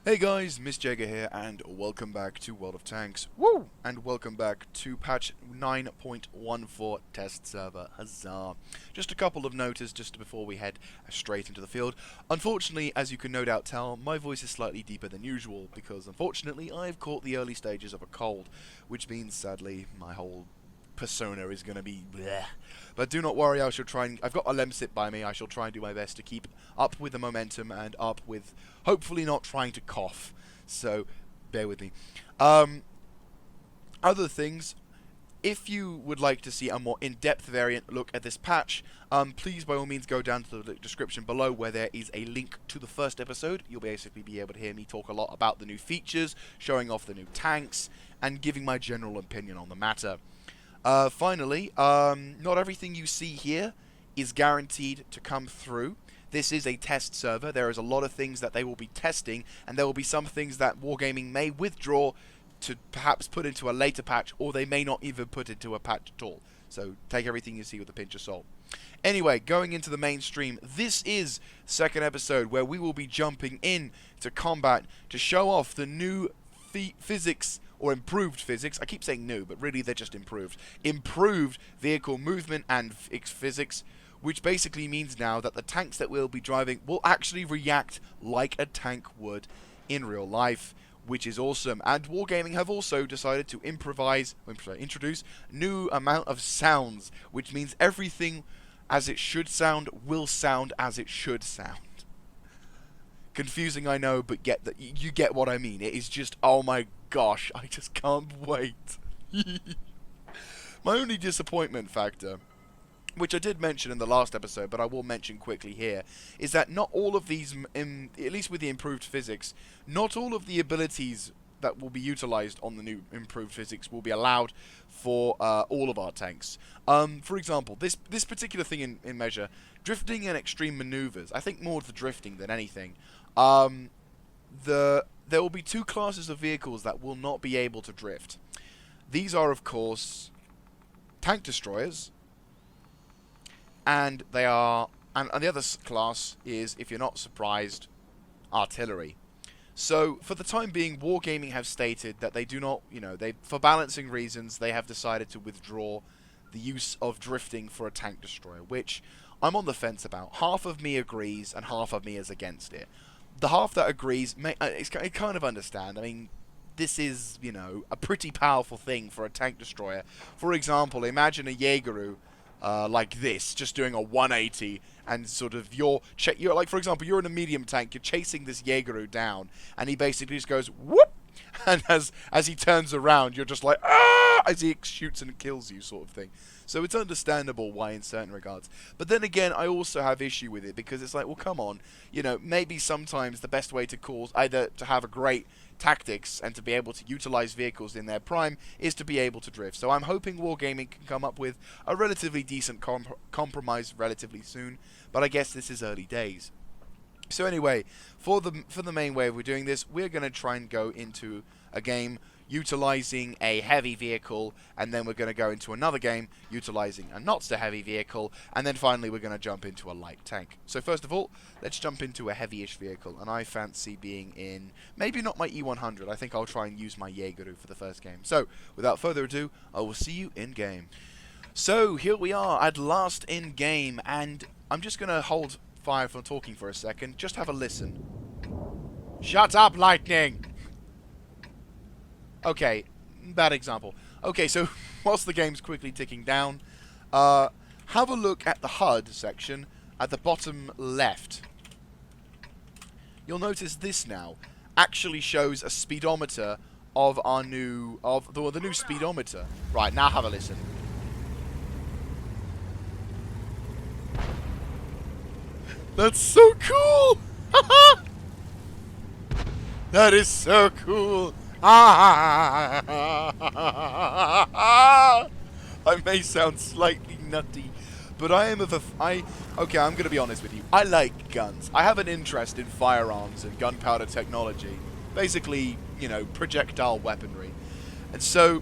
Hey guys, Miss Jagger here, and welcome back to World of Tanks. Woo! And welcome back to patch 9.14 test server. Huzzah! Just a couple of notes just before we head straight into the field. Unfortunately, as you can no doubt tell, my voice is slightly deeper than usual because unfortunately I've caught the early stages of a cold, which means sadly my whole persona is going to be bleh. But do not worry, I shall try and... I've got a Lemsip by me. I shall try and do my best to keep up with the momentum and up with hopefully not trying to cough. So, bear with me. Other things, if you would like to see a more in-depth variant look at this patch, please by all means go down to the description below where there is a link to the first episode. You'll basically be able to hear me talk a lot about the new features, showing off the new tanks, and giving my general opinion on the matter. Finally, not everything you see here is guaranteed to come through. This is a test server. There is a lot of things that they will be testing, and there will be some things that Wargaming may withdraw to perhaps put into a later patch, or they may not even put into a patch at all. So take everything you see with a pinch of salt. Anyway, going into the mainstream, this is the second episode where we will be jumping in to combat to show off the new physics or improved physics. I keep saying new, but really they're just improved. Improved vehicle movement and physics, which basically means now that the tanks that we'll be driving will actually react like a tank would in real life, which is awesome. And Wargaming have also decided to introduce new amount of sounds, which means everything as it should sound will sound as it should sound. Confusing, I know, but you get what I mean. It is just, oh my gosh, I just can't wait. My only disappointment factor, which I did mention in the last episode, but I will mention quickly here, is that not all of these, at least with the improved physics, not all of the abilities that will be utilized on the new improved physics will be allowed for all of our tanks. For example, this particular thing in Measure, drifting and extreme maneuvers, I think more the drifting than anything, there will be two classes of vehicles that will not be able to drift. These are, of course, tank destroyers, and the other class is, if you're not surprised, artillery. So, for the time being, Wargaming have stated that they do not, for balancing reasons, they have decided to withdraw the use of drifting for a tank destroyer, which I'm on the fence about. Half of me agrees, and half of me is against it. The half that agrees, I kind of understand. I mean, this is, a pretty powerful thing for a tank destroyer. For example, imagine a Jaegeru like this, just doing a 180, and sort of you're like, for example, you're in a medium tank, you're chasing this Jaegeru down, and he basically just goes whoop, and as he turns around, you're just like ah, as he shoots and kills you, sort of thing. So it's understandable why in certain regards. But then again, I also have issue with it because it's like, well, come on, maybe sometimes the best way to cause either to have a great tactics and to be able to utilize vehicles in their prime is to be able to drift. So I'm hoping Wargaming can come up with a relatively decent compromise relatively soon, but I guess this is early days. So anyway, for the main way we're doing this, we're going to try and go into a game utilizing a heavy vehicle, and then we're going to go into another game utilizing a not so heavy vehicle, and then finally we're going to jump into a light tank. So first of all, let's jump into a heavy-ish vehicle, and I fancy being in, maybe not my E100, I think I'll try and use my Jaegeru for the first game. So, without further ado, I will see you in game. So, here we are at last in game, and I'm just going to hold fire from talking for a second, just have a listen. Shut up, lightning! Okay, bad example. Okay, so whilst the game's quickly ticking down, have a look at the HUD section at the bottom left. You'll notice this now actually shows a speedometer of our new the new speedometer. Right, now have a listen. That's so cool! That is so cool! I may sound slightly nutty, but okay, I'm gonna be honest with you. I like guns. I have an interest in firearms and gunpowder technology. Basically, projectile weaponry. And so,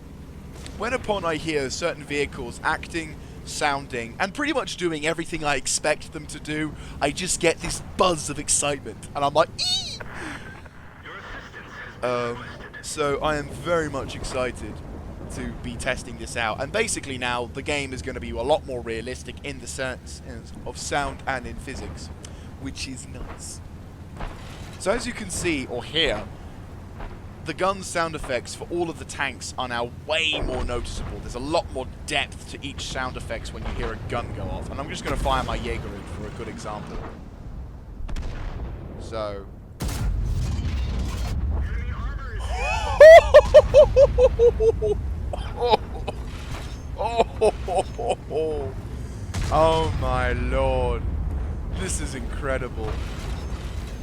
wheneupon I hear certain vehicles acting, sounding, and pretty much doing everything I expect them to do, I just get this buzz of excitement. And I'm like, eee! So I am very much excited to be testing this out. And basically now the game is going to be a lot more realistic in the sense of sound and in physics, which is nice. So as you can see or hear, the gun's sound effects for all of the tanks are now way more noticeable. There's a lot more depth to each sound effects when you hear a gun go off. And I'm just going to fire my Jaegeru for a good example. So... Oh my lord. This is incredible.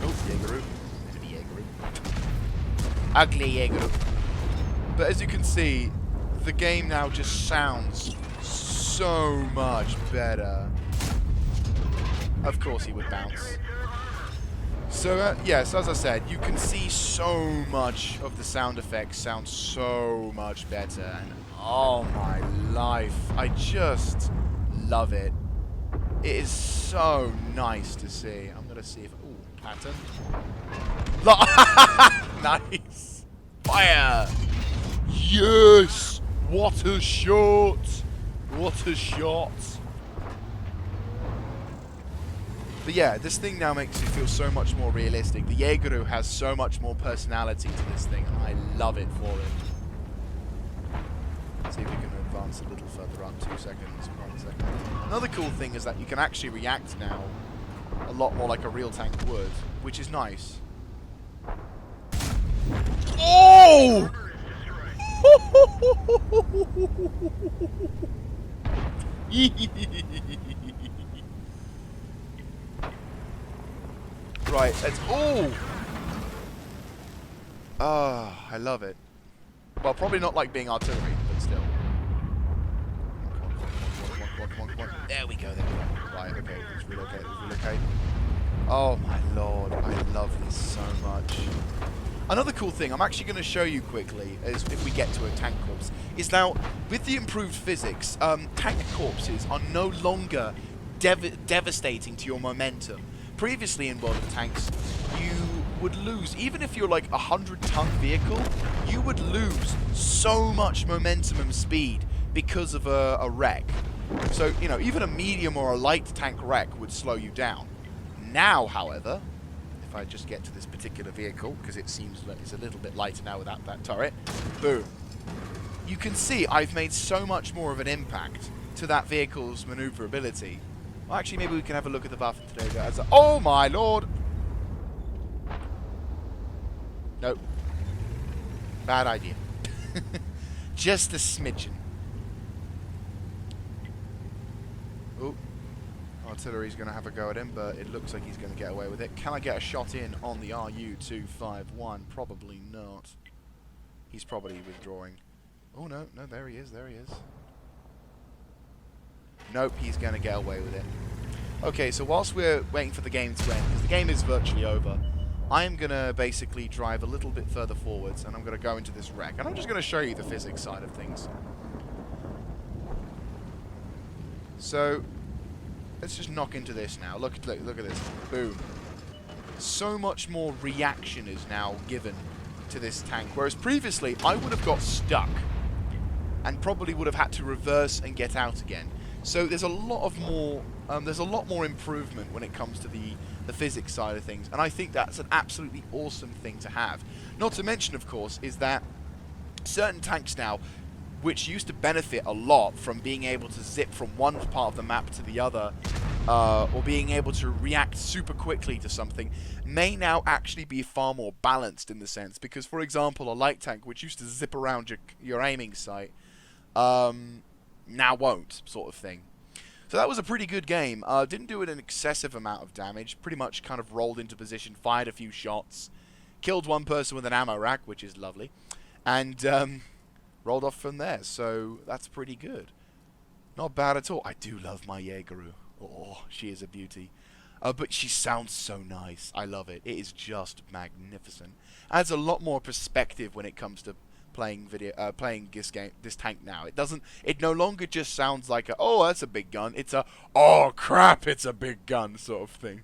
Oh, Jaegeru. Ugly Jaegeru. But as you can see, the game now just sounds so much better. Of course he would bounce. So, yes, as I said, you can see so much of the sound effects sound so much better. And oh my life, I just love it. It is so nice to see. I'm going to see if... Ooh, pattern. Nice. Fire. Yes. What a shot. What a shot. But yeah, this thing now makes you feel so much more realistic. The Jaegeru has so much more personality to this thing, and I love it for it. Let's see if we can advance a little further up. 2 seconds, 1 second. Another cool thing is that you can actually react now a lot more like a real tank would, which is nice. Oh! Right, let's... Oh! Ah, I love it. Well, probably not like being artillery, but still. Come on. There we go, there we go. Right, okay, let's relocate, Oh my lord, I love this so much. Another cool thing I'm actually going to show you quickly, is if we get to a tank corpse, is now, with the improved physics, tank corpses are no longer devastating to your momentum. Previously in World of Tanks, you would lose, even if you're like a 100-ton vehicle, you would lose so much momentum and speed because of a wreck. So, you know, even a medium or a light tank wreck would slow you down. Now, however, if I just get to this particular vehicle, because it seems like it's a little bit lighter now without that turret, boom. You can see I've made so much more of an impact to that vehicle's maneuverability. Well, actually, maybe we can have a look at the buff today. Oh my lord! Nope. Bad idea. Just a smidgen. Oh. Artillery's going to have a go at him, but it looks like he's going to get away with it. Can I get a shot in on the RU-251? Probably not. He's probably withdrawing. Oh, no, there he is, Nope, he's going to get away with it. Okay, so whilst we're waiting for the game to end, because the game is virtually over, I am going to basically drive a little bit further forwards, and I'm going to go into this wreck. And I'm just going to show you the physics side of things. So, let's just knock into this now. Look at this. Boom. So much more reaction is now given to this tank, whereas previously I would have got stuck and probably would have had to reverse and get out again. So there's a lot more improvement when it comes to the physics side of things, and I think that's an absolutely awesome thing to have. Not to mention, of course, is that certain tanks now, which used to benefit a lot from being able to zip from one part of the map to the other, or being able to react super quickly to something, may now actually be far more balanced in the sense. Because, for example, a light tank, which used to zip around your aiming sight, now won't, sort of thing. So that was a pretty good game. Didn't do an excessive amount of damage. Pretty much kind of rolled into position, fired a few shots, killed one person with an ammo rack, which is lovely, and rolled off from there. So that's pretty good. Not bad at all. I do love my Jaegeru. Oh, she is a beauty. But she sounds so nice. I love it. It is just magnificent. Adds a lot more perspective when it comes to playing this tank now. It no longer just sounds like a, oh, that's a big gun. It's a, oh crap, it's a big gun sort of thing.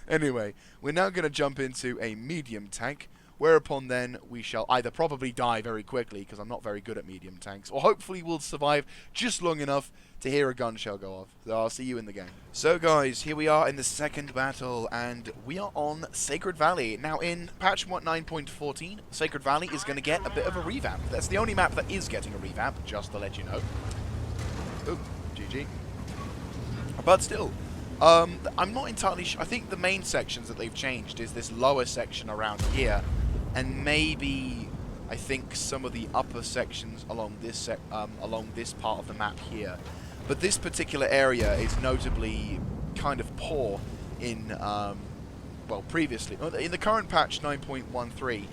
Anyway, we're now going to jump into a medium tank, Whereupon then we shall either probably die very quickly, because I'm not very good at medium tanks, or hopefully we'll survive just long enough to hear a gun shell go off. So I'll see you in the game. So guys, here we are in the second battle, and we are on Sacred Valley. Now in patch 9.14, Sacred Valley is going to get a bit of a revamp. That's the only map that is getting a revamp, just to let you know. Ooh, GG. But still, I'm not entirely sure. I think the main sections that they've changed is this lower section around here, and maybe I think some of the upper sections along this part of the map here. But this particular area is notably kind of poor in well, previously in the current patch 9.13.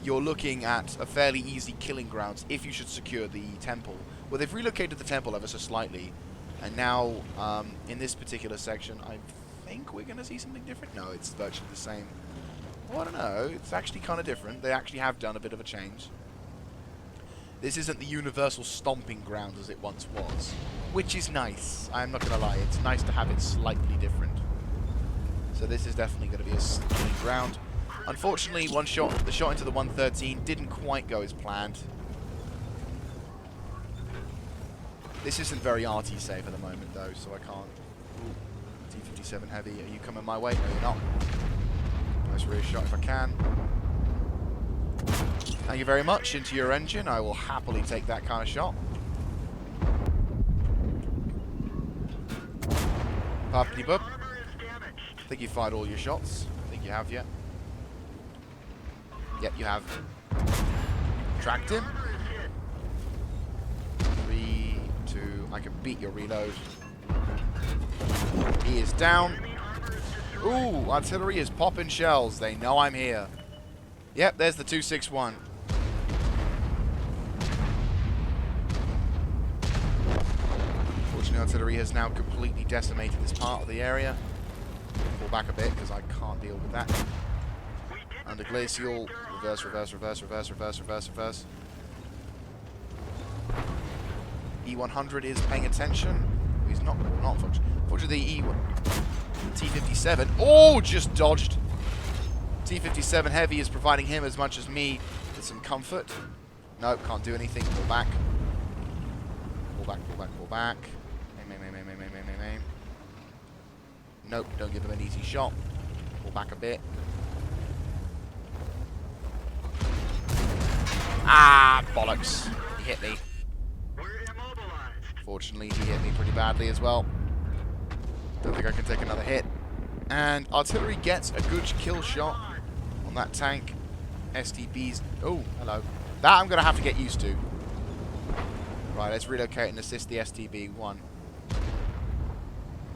You're looking at a fairly easy killing grounds if you should secure the temple. Well, they've relocated the temple ever so slightly. And now, in this particular section, I think we're going to see something different. No, it's virtually the same. Well, I don't know. It's actually kind of different. They actually have done a bit of a change. This isn't the universal stomping ground as it once was, which is nice. I'm not going to lie. It's nice to have it slightly different. So this is definitely going to be a killing ground. Unfortunately, the shot into the 113 didn't quite go as planned. This isn't very RT safe at the moment, though, so I can't. Ooh, T57 heavy. Are you coming my way? No, you're not. Nice rear shot if I can. Thank you very much. Into your engine. I will happily take that kind of shot. Poppity boop. I think you fired all your shots. I think you have, yeah. Yep, you have. Tracked him. 3, 2. I can beat your reload. He is down. Ooh, artillery is popping shells. They know I'm here. Yep, there's the 261. Fortunately, artillery has now completely decimated this part of the area. Pull back a bit because I can't deal with that. Under glacial, reverse, reverse, reverse, reverse, reverse, reverse, reverse. E100 is paying attention. He's not fortunately the T57. Oh, just dodged. T57 heavy is providing him as much as me with some comfort. Nope, can't do anything. Pull back. Pull back, pull back, pull back. Aim. Nope, don't give him an easy shot. Pull back a bit. Ah, bollocks. He hit me. Fortunately, he hit me pretty badly as well. Don't think I can take another hit. And artillery gets a good kill shot on that tank. STBs. Oh, hello. That I'm going to have to get used to. Right, let's relocate and assist the STB-1.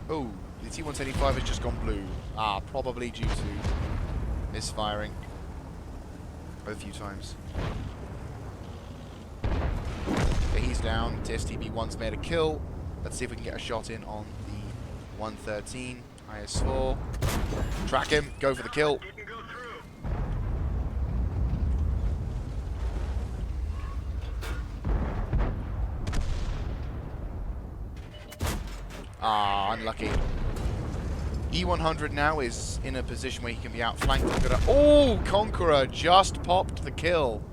Oh, the T175 has just gone blue. Ah, probably due to misfiring a few times. Okay, he's down. STB-1's made a kill. Let's see if we can get a shot in on the 113. IS-4. Track him. Go for the kill. Ah, unlucky. E100 now is in a position where he can be outflanked. Oh, Conqueror just popped the kill.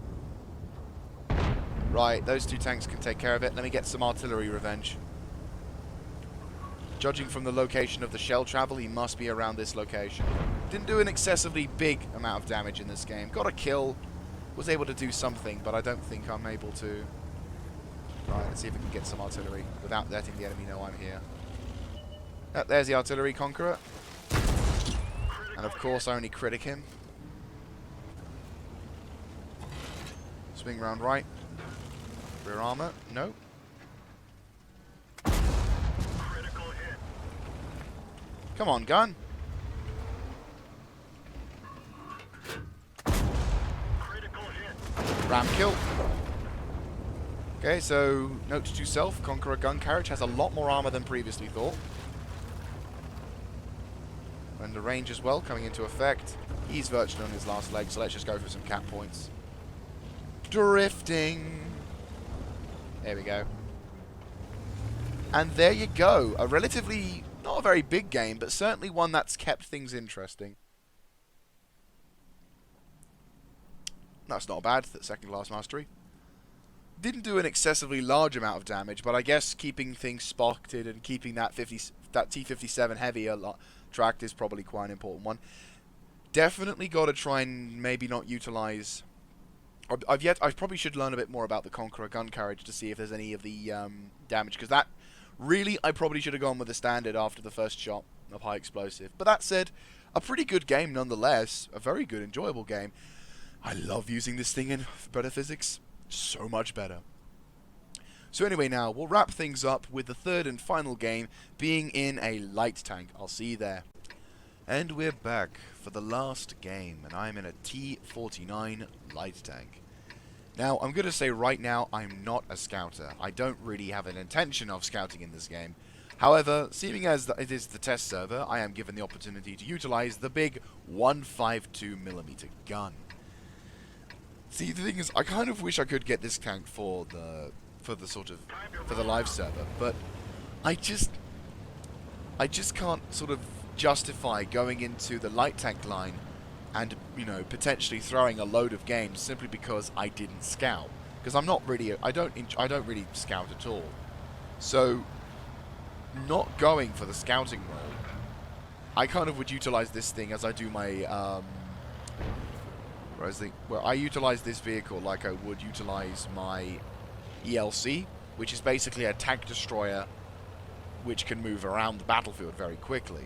Right, those two tanks can take care of it. Let me get some artillery revenge. Judging from the location of the shell travel, he must be around this location. Didn't do an excessively big amount of damage in this game. Got a kill. Was able to do something, but I don't think I'm able to. Right, let's see if we can get some artillery without letting the enemy know I'm here. There's the artillery Conqueror. And of course I only critic him. Swing round right. Rear armor. No. Come on, gun. Ram kill. Okay, so note to self, Conqueror gun carriage has a lot more armor than previously thought. And the range as well coming into effect. He's virtually on his last leg, so let's just go for some cap points. Drifting. There we go. And there you go. A relatively, not a very big game, but certainly one that's kept things interesting. That's not bad, that second class mastery. Didn't do an excessively large amount of damage, but I guess keeping things spotted and keeping that T57 heavy tracked is probably quite an important one. Definitely got to try and maybe not utilize... I probably should learn a bit more about the Conqueror gun carriage to see if there's any of the damage, because that really I probably should have gone with the standard after the first shot of high explosive. But that said, a pretty good game nonetheless, a very good, enjoyable game. I love using this thing in better physics, so much better. So anyway, now we'll wrap things up with the third and final game being in a light tank. I'll see you there. And we're back for the last game, and I'm in a T49 Light tank. Now, I'm going to say right now, I'm not a scouter. I don't really have an intention of scouting in this game. However, seeing as it is the test server, I am given the opportunity to utilize the big 152mm gun. See, the thing is, I kind of wish I could get this tank for the live server, but I just can't sort of justify going into the light tank line and, you know, potentially throwing a load of games simply because I didn't scout, because I'm not really I don't really scout at all. So not going for the scouting role, I kind of would utilize this thing as I do my where I utilize this vehicle like I would utilize my ELC, which is basically a tank destroyer which can move around the battlefield very quickly,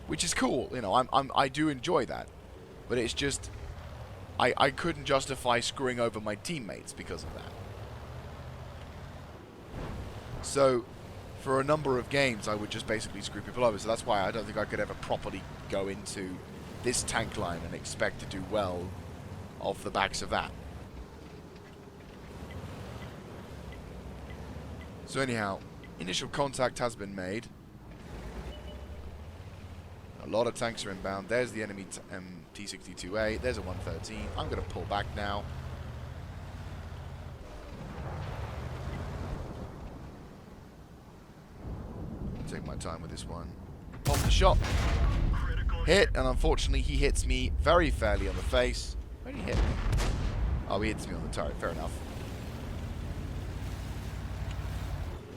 which is cool. You know, I do enjoy that, but it's just I couldn't justify screwing over my teammates because of that. So for a number of games, I would just basically screw people over. So that's why I don't think I could ever properly go into this tank line and expect to do well off the backs of that. So anyhow, initial contact has been made. A lot of tanks are inbound. There's the enemy T62A. There's a 113. I'm going to pull back now. Take my time with this one. Pop the shot. Hit, and unfortunately he hits me very fairly on the face. Where did he hit me? Oh, he hits me on the turret. Fair enough.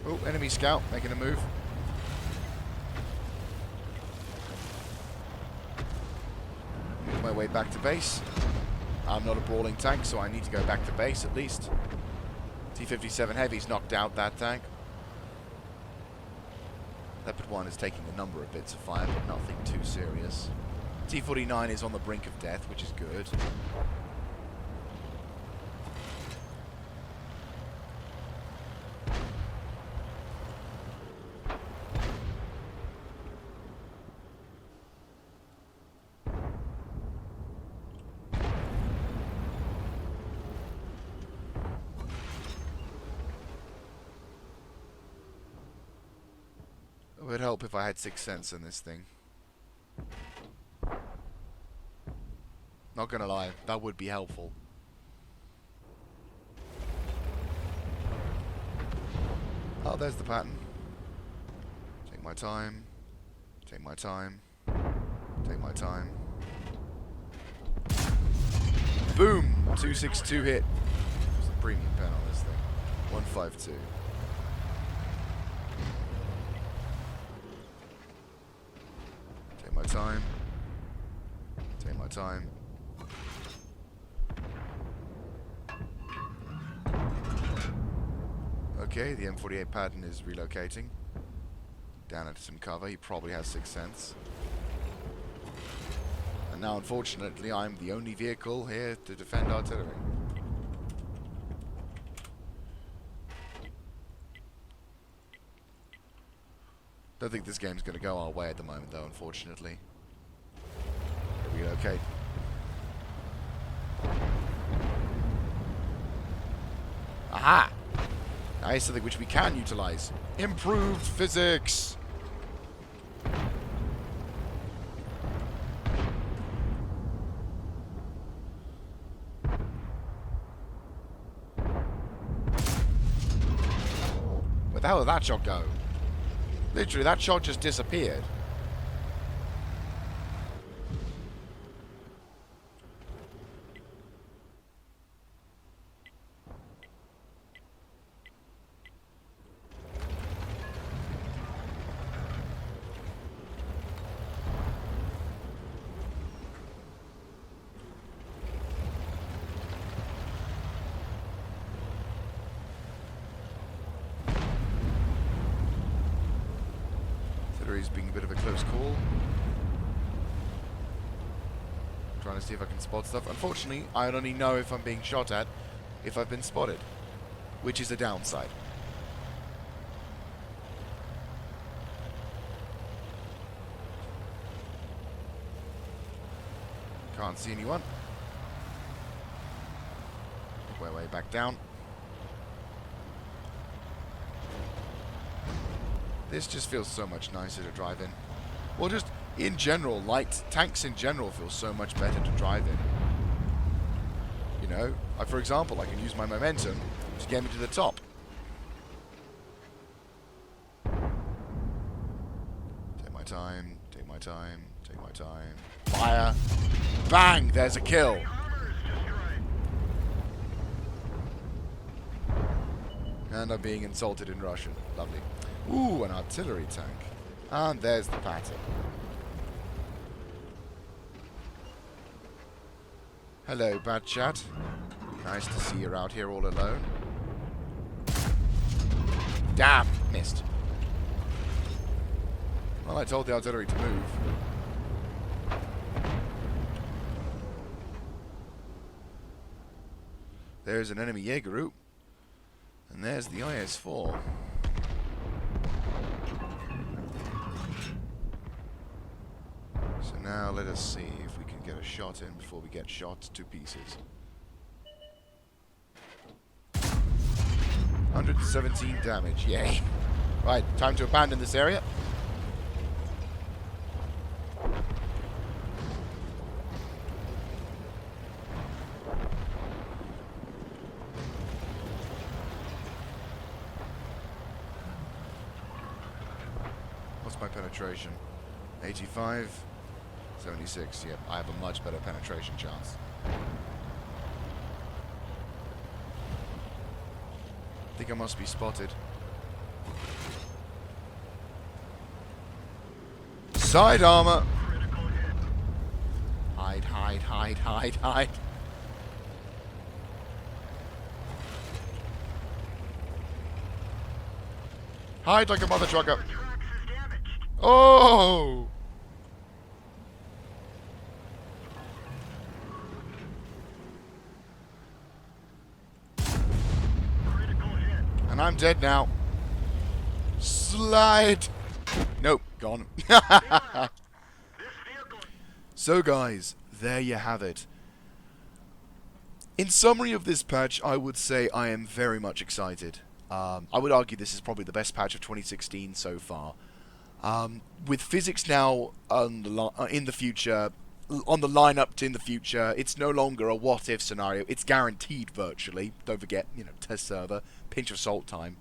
Oh, enemy scout making a move. Make my way back to base. I'm not a brawling tank, so I need to go back to base at least. T57 Heavy's knocked out that tank. Leopard 1 is taking a number of bits of fire, but nothing too serious. T49 is on the brink of death, which is good. It would help if I had 6th sense in this thing. Not gonna lie, that would be helpful. Oh, there's the pattern. Take my time. Take my time. Take my time. Boom! 262 hit. What's the premium pen on this thing? 152. Take my time. Take my time. Okay, the M48 pattern is relocating. Down into some cover. He probably has 6th sense. And now, unfortunately, I'm the only vehicle here to defend artillery. Don't think this game's going to go our way at the moment, though, unfortunately. Relocate. Aha! Nice, something which we can utilize. Improved physics! Where the hell did that shot go? Literally, that shot just disappeared. cool. Trying to see if I can spot stuff. Unfortunately, I only know if I'm being shot at if I've been spotted, which is a downside. Can't see anyone. Make my way back down. This just feels so much nicer to drive in. Well, just in general, light tanks in general feel so much better to drive in. You know, for example, I can use my momentum to get me to the top. Take my time, take my time, take my time. Fire. Bang! There's a kill. And I'm being insulted in Russian. Lovely. Ooh, an artillery tank. And there's the pattern. Hello, bad chat. Nice to see you're out here all alone. Damn! Missed. Well, I told the artillery to move. There's an enemy Jägeru. And there's the IS-4. So now let us see if we can get a shot in before we get shot to pieces. 117 damage, yay. Right, time to abandon this area. What's my penetration? 85, 76. Yep, I have a much better penetration chance. I think I must be spotted. Side armor! Hide, hide, hide, hide, hide. Hide like a mother trucker. Oh! And I'm dead now. Slide! Nope, gone. So guys, there you have it. In summary of this patch, I would say I am very much excited. I would argue this is probably the best patch of 2016 so far. With physics now in the future, on the lineup in the future, it's no longer a what-if scenario. It's guaranteed virtually. Don't forget, you know, test server, pinch of salt time.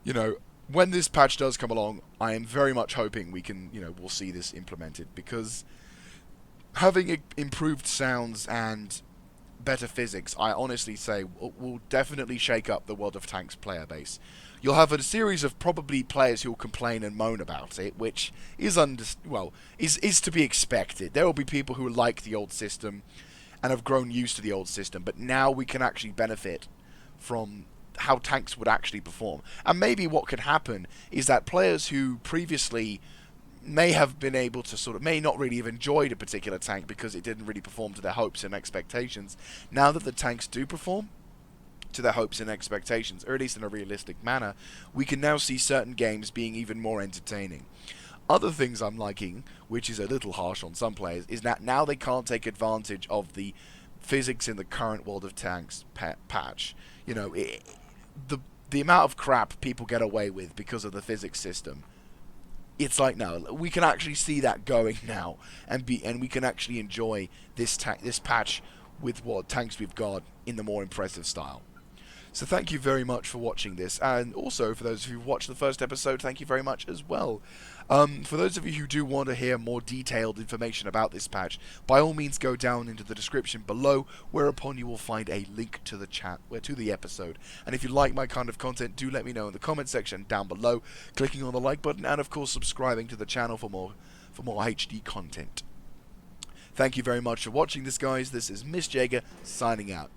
You know, when this patch does come along, I am very much hoping we can, you know, we'll see this implemented, because having improved sounds and better physics, I honestly say, will definitely shake up the World of Tanks player base. You'll have a series of probably players who'll complain and moan about it, which is is to be expected. There will be people who like the old system and have grown used to the old system, but now we can actually benefit from how tanks would actually perform. And maybe what could happen is that players who previously may have been able to may not really have enjoyed a particular tank because it didn't really perform to their hopes and expectations, now that the tanks do perform to their hopes and expectations, or at least in a realistic manner, we can now see certain games being even more entertaining. Other things I'm liking, which is a little harsh on some players, is that now they can't take advantage of the physics in the current World of Tanks patch. You know, the amount of crap people get away with because of the physics system. It's like, no, we can actually see that going now, and we can actually enjoy this patch with what tanks we've got in the more impressive style. So thank you very much for watching this, and also for those who've watched the first episode, thank you very much as well. For those of you who do want to hear more detailed information about this patch, by all means go down into the description below, whereupon you will find a link to the to the episode. And if you like my kind of content, do let me know in the comment section down below, clicking on the like button, and of course subscribing to the channel for more HD content. Thank you very much for watching this, guys. This is Miss Jaeger signing out.